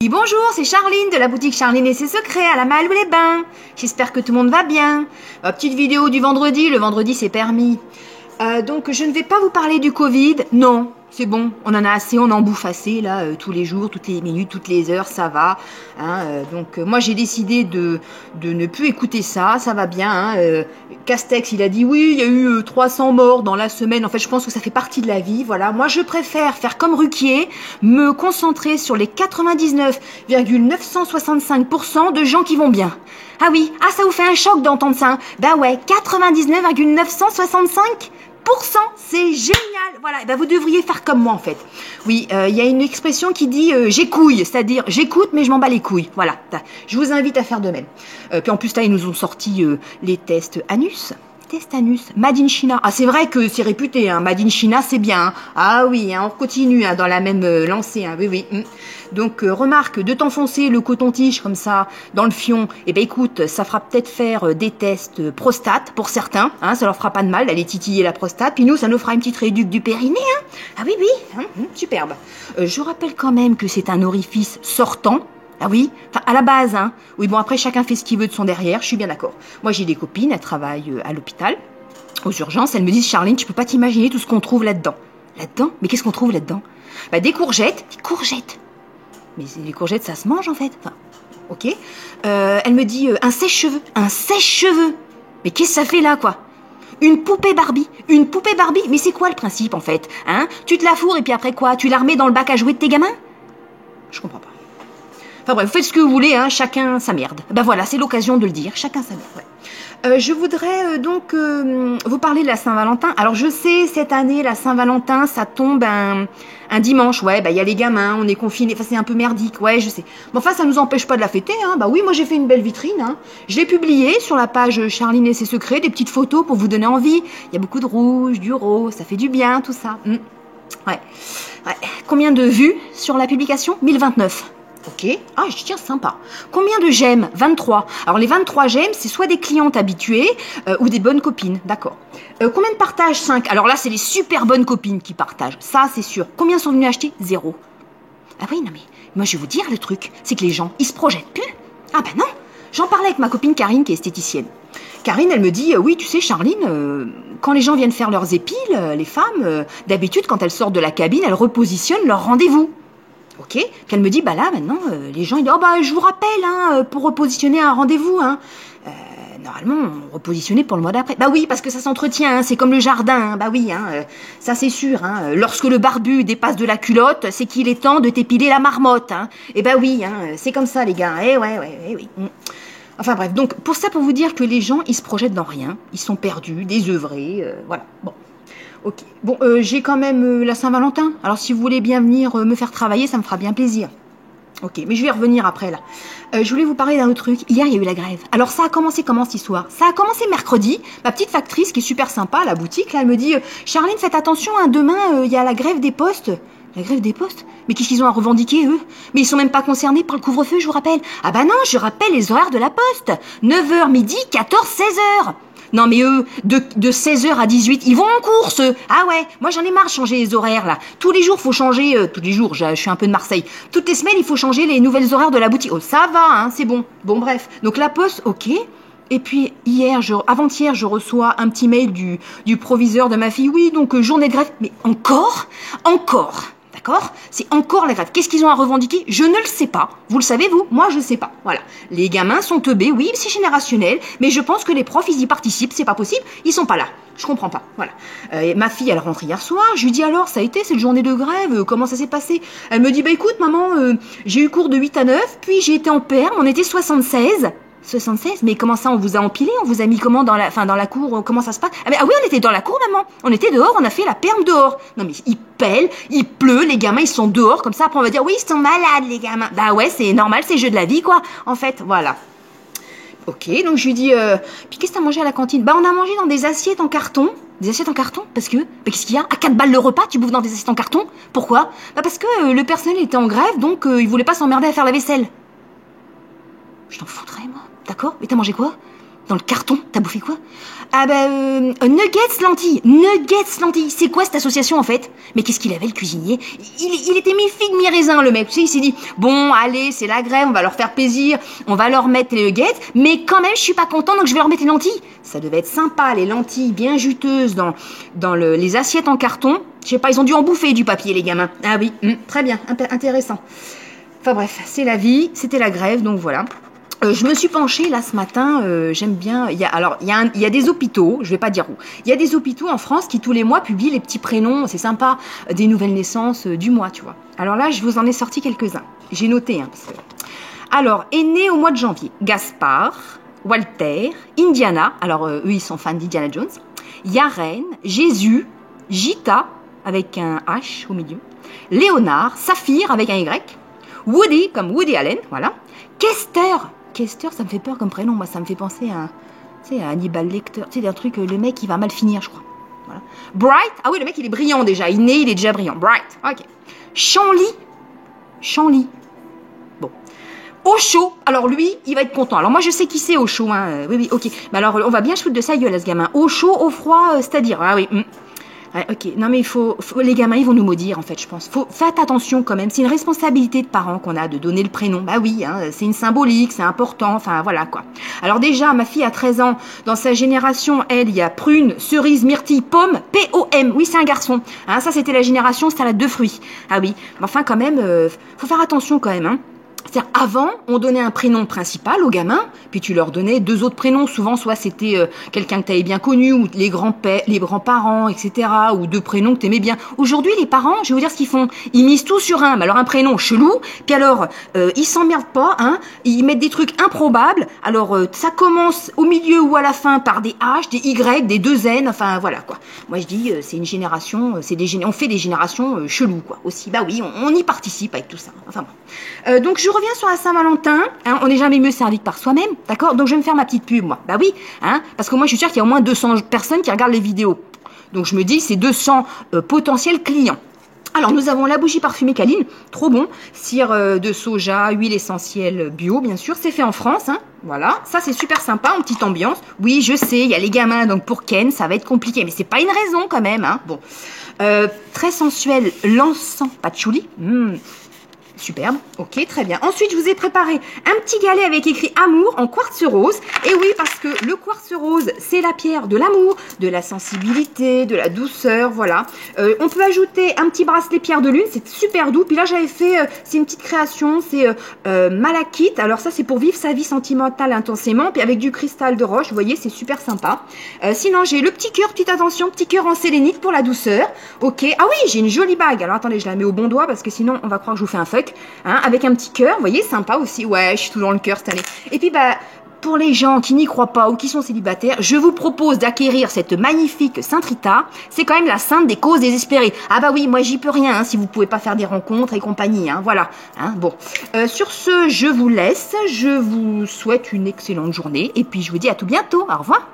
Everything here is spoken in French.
Oui, bonjour, c'est Charline de la boutique Charline et ses secrets à la Malle ou les Bains. J'espère que tout le monde va bien. Petite vidéo du vendredi, le vendredi c'est permis. Donc je ne vais pas vous parler du Covid, non, c'est bon, on en a assez, on en bouffe assez là, tous les jours, toutes les minutes, toutes les heures, ça va. Donc moi j'ai décidé de ne plus écouter ça, ça va bien. Castex il a dit oui, il y a eu 300 morts dans la semaine, en fait je pense que ça fait partie de la vie, voilà. Moi je préfère faire comme Ruquier, me concentrer sur les 99,965% de gens qui vont bien. Ah oui, ça vous fait un choc d'entendre ça, hein. Bah ouais, 99,965%, c'est génial. Voilà, vous devriez faire comme moi en fait. Oui, il y a une expression qui dit j'écouille, c'est-à-dire j'écoute mais je m'en bats les couilles. Voilà, je vous invite à faire de même. Puis en plus là, ils nous ont sorti les tests anus. Test anus, Made in China. Ah, c'est vrai que c'est réputé, hein. Made in China, c'est bien. Hein. Ah oui, hein, on continue dans la même lancée. Hein. Oui. Donc, remarque, de t'enfoncer le coton-tige comme ça dans le fion, écoute, ça fera peut-être faire des tests prostate pour certains. Hein, ça leur fera pas de mal d'aller titiller la prostate. Puis nous, ça nous fera une petite réduction du périnée. Hein. Ah oui, superbe. Je rappelle quand même que c'est un orifice sortant. Ah oui, enfin à la base, hein. Oui, bon après chacun fait ce qu'il veut de son derrière, je suis bien d'accord. Moi j'ai des copines, elles travaillent à l'hôpital, aux urgences, elles me disent Charline, tu peux pas t'imaginer tout ce qu'on trouve là-dedans. Là-dedans? Mais qu'est-ce qu'on trouve là-dedans? Des courgettes. Mais les courgettes ça se mange en fait. Enfin, ok. Elle me dit un sèche-cheveux. Mais qu'est-ce que ça fait là quoi? Une poupée Barbie. Mais c'est quoi le principe en fait? Hein? Tu te la fourres et puis après quoi? Tu la remets dans le bac à jouer de tes gamins? Je comprends pas. Enfin bref, vous faites ce que vous voulez, hein, chacun sa merde. Voilà, c'est l'occasion de le dire, chacun sa merde. Ouais. Je voudrais donc vous parler de la Saint-Valentin. Alors je sais, cette année, la Saint-Valentin, ça tombe un dimanche. Ouais, y a les gamins, on est confinés, enfin c'est un peu merdique, ouais, je sais. Mais enfin, ça nous empêche pas de la fêter, hein. Oui, moi j'ai fait une belle vitrine, hein. Je l'ai publiée sur la page Charline et ses secrets, des petites photos pour vous donner envie. Il y a beaucoup de rouge, du rose, ça fait du bien, tout ça. Ouais. Combien de vues sur la publication? 1029. Ok, tiens, sympa. Combien de j'aime? 23. Alors les 23 j'aime, c'est soit des clientes habituées ou des bonnes copines, d'accord. Combien de partages? 5. Alors là, c'est les super bonnes copines qui partagent, ça c'est sûr. Combien sont venus acheter? 0. Ah oui, non mais, moi je vais vous dire le truc, c'est que les gens, ils se projettent plus. Ah non, j'en parlais avec ma copine Karine qui est esthéticienne. Karine, elle me dit, oui, tu sais Charline, quand les gens viennent faire leurs épiles, les femmes, d'habitude quand elles sortent de la cabine, elles repositionnent leur rendez-vous. Ok, puis elle me dit, là, maintenant, les gens, ils disent, je vous rappelle, hein, pour repositionner un rendez-vous, hein. Normalement, on repositionnait pour le mois d'après. Oui, parce que ça s'entretient, hein, c'est comme le jardin, hein, oui, hein, ça c'est sûr, hein. Lorsque le barbu dépasse de la culotte, c'est qu'il est temps de t'épiler la marmotte, hein. Oui, hein, c'est comme ça, les gars, oui. Enfin bref, donc, pour vous dire que les gens, ils se projettent dans rien, ils sont perdus, désœuvrés, voilà, bon. Ok, bon, j'ai quand même la Saint-Valentin. Alors si vous voulez bien venir me faire travailler, ça me fera bien plaisir. Ok, mais je vais revenir après là. Je voulais vous parler d'un autre truc. Hier, il y a eu la grève. Alors ça a commencé comment cette histoire? Ça a commencé mercredi. Ma petite factrice qui est super sympa à la boutique, là, elle me dit Charline, faites attention, hein, demain, il y a la grève des postes. La grève des postes? Mais qu'est-ce qu'ils ont à revendiquer, eux? Mais ils sont même pas concernés par le couvre-feu, je vous rappelle. Non, je rappelle les horaires de la poste. 9h midi, 14, 16h. Non mais eux, de 16h à 18, ils vont en course. Ah ouais, moi j'en ai marre de changer les horaires là. Tous les jours, faut changer, tous les jours, je suis un peu de Marseille. Toutes les semaines, il faut changer les nouvelles horaires de la boutique. Oh, ça va, hein, c'est bon. Bon, bref. Donc la poste, ok. Et puis avant-hier, je reçois un petit mail du proviseur de ma fille. Oui, donc journée de grève. Mais encore. D'accord? C'est encore la grève. Qu'est-ce qu'ils ont à revendiquer? Je ne le sais pas. Vous le savez, vous? Moi, je ne sais pas. Voilà. Les gamins sont teubés. Oui, c'est générationnel. Mais je pense que les profs, ils y participent. C'est pas possible. Ils sont pas là. Je comprends pas. Voilà. Ma fille, elle rentre hier soir. Je lui dis alors, ça a été cette journée de grève? Comment ça s'est passé? Elle me dit, écoute, maman, j'ai eu cours de 8 à 9. Puis j'ai été en perme. On était 76. 76? Mais comment ça, on vous a empilé? On vous a mis comment dans la cour? Comment ça se passe? Ah oui, on était dans la cour, maman. On était dehors, on a fait la perme dehors. Non mais il pèle, il pleut, les gamins ils sont dehors, comme ça après on va dire oui, ils sont malades les gamins. Ouais, c'est normal, c'est le jeu de la vie quoi. En fait, voilà. Ok, donc je lui dis, puis qu'est-ce que t'as mangé à la cantine? On a mangé dans des assiettes en carton. Des assiettes en carton? Parce que, qu'est-ce qu'il y a? À 4 balles le repas, tu bouffes dans des assiettes en carton? Pourquoi? Parce que le personnel était en grève, donc il voulait pas s'emmerder à faire la vaisselle. Je t'en foutrais, moi. D'accord? Mais t'as mangé quoi? Dans le carton, t'as bouffé quoi? Ah nuggets lentilles. Nuggets lentilles. C'est quoi cette association en fait? Mais qu'est-ce qu'il avait le cuisinier? Il était mi-figue, mi-raisin le mec. Tu sais, il s'est dit, bon, allez, c'est la grève, on va leur faire plaisir, on va leur mettre les nuggets, mais quand même, je suis pas content, donc je vais leur mettre les lentilles. Ça devait être sympa, les lentilles bien juteuses dans les assiettes en carton. Je sais pas, ils ont dû en bouffer du papier, les gamins. Ah oui, très bien, intéressant. Enfin bref, c'est la vie, c'était la grève, donc voilà. Je me suis penchée là ce matin, j'aime bien, il y a des hôpitaux, je vais pas dire où, il y a des hôpitaux en France qui tous les mois publient les petits prénoms, c'est sympa, des nouvelles naissances du mois, tu vois. Alors là, je vous en ai sorti quelques-uns, j'ai noté, hein, parce que... Alors, est né au mois de janvier, Gaspard, Walter, Indiana, alors eux ils sont fans d'Indiana Jones, Yaren, Jésus, Gita, avec un H au milieu, Léonard, Saphir avec un Y, Woody, comme Woody Allen, voilà, Kester, ça me fait peur comme prénom, moi ça me fait penser à, tu sais, à Hannibal Lecter, tu sais, un truc, le mec il va mal finir, je crois. Voilà. Bright, ah oui, le mec il est brillant déjà, il est déjà brillant. Bright, ok. Chanly. Bon. Osho, alors lui, il va être content. Alors moi je sais qui c'est Osho, hein. Oui, ok. Mais alors on va bien se foutre de sa gueule à ce gamin. Au chaud, au froid, c'est-à-dire, ah oui. Ouais, ok, non mais les gamins ils vont nous maudire en fait, je pense. Faites attention quand même, c'est une responsabilité de parents qu'on a de donner le prénom. Bah oui, hein, c'est une symbolique, c'est important, enfin voilà quoi. Alors déjà, ma fille a 13 ans, dans sa génération, elle, il y a prune, cerise, myrtille, pomme, P-O-M, oui c'est un garçon. Hein, ça c'était la génération salade de fruits. Ah oui, mais enfin quand même, faut faire attention quand même, hein. C'est-à-dire, avant, on donnait un prénom principal aux gamins, puis tu leur donnais 2 autres prénoms. Souvent, soit c'était quelqu'un que tu avais bien connu, ou les grands-parents, etc., ou 2 prénoms que tu aimais bien. Aujourd'hui, les parents, je vais vous dire ce qu'ils font. Ils misent tout sur un. Alors, un prénom chelou, puis alors, ils s'emmerdent pas, hein. Ils mettent des trucs improbables. Alors, ça commence au milieu ou à la fin par des H, des Y, des 2 N, enfin, voilà, quoi. Moi, je dis, c'est une génération, on fait des générations cheloues, quoi, aussi. Bah oui, on y participe avec tout ça. Enfin bon. Donc, je reviens sur la Saint-Valentin, hein, on n'est jamais mieux servi que par soi-même, d'accord? Donc je vais me faire ma petite pub, moi. Bah oui, hein, parce que moi je suis sûre qu'il y a au moins 200 personnes qui regardent les vidéos. Donc je me dis, c'est 200 potentiels clients. Alors nous avons la bougie parfumée Caline, trop bon, cire de soja, huile essentielle bio, bien sûr, c'est fait en France, hein. Voilà, ça c'est super sympa, en petite ambiance. Oui, je sais, il y a les gamins, donc pour Ken, ça va être compliqué, mais c'est pas une raison quand même, hein. Bon, très sensuel, l'encens patchouli. Superbe, ok, très bien. Ensuite, je vous ai préparé un petit galet avec écrit amour en quartz rose. Et oui, parce que le quartz rose, c'est la pierre de l'amour, de la sensibilité, de la douceur, voilà. On peut ajouter un petit bracelet pierre de lune, c'est super doux. Puis là, j'avais fait, c'est une petite création, c'est malachite. Alors ça, c'est pour vivre sa vie sentimentale intensément. Puis avec du cristal de roche, vous voyez, c'est super sympa. Sinon, j'ai le petit cœur, petite attention, petit cœur en sélénite pour la douceur. Ok, ah oui, j'ai une jolie bague. Alors attendez, je la mets au bon doigt parce que sinon, on va croire que je vous fais un fuck. Hein, avec un petit cœur, vous voyez, sympa aussi. Ouais, je suis tout dans le cœur cette année. Et puis, bah, pour les gens qui n'y croient pas ou qui sont célibataires, je vous propose d'acquérir cette magnifique Sainte Rita. C'est quand même la sainte des causes désespérées. Ah bah oui, moi j'y peux rien, hein, si vous pouvez pas faire des rencontres et compagnie, hein, voilà. Hein, bon, sur ce, je vous laisse. Je vous souhaite une excellente journée et puis je vous dis à tout bientôt. Au revoir.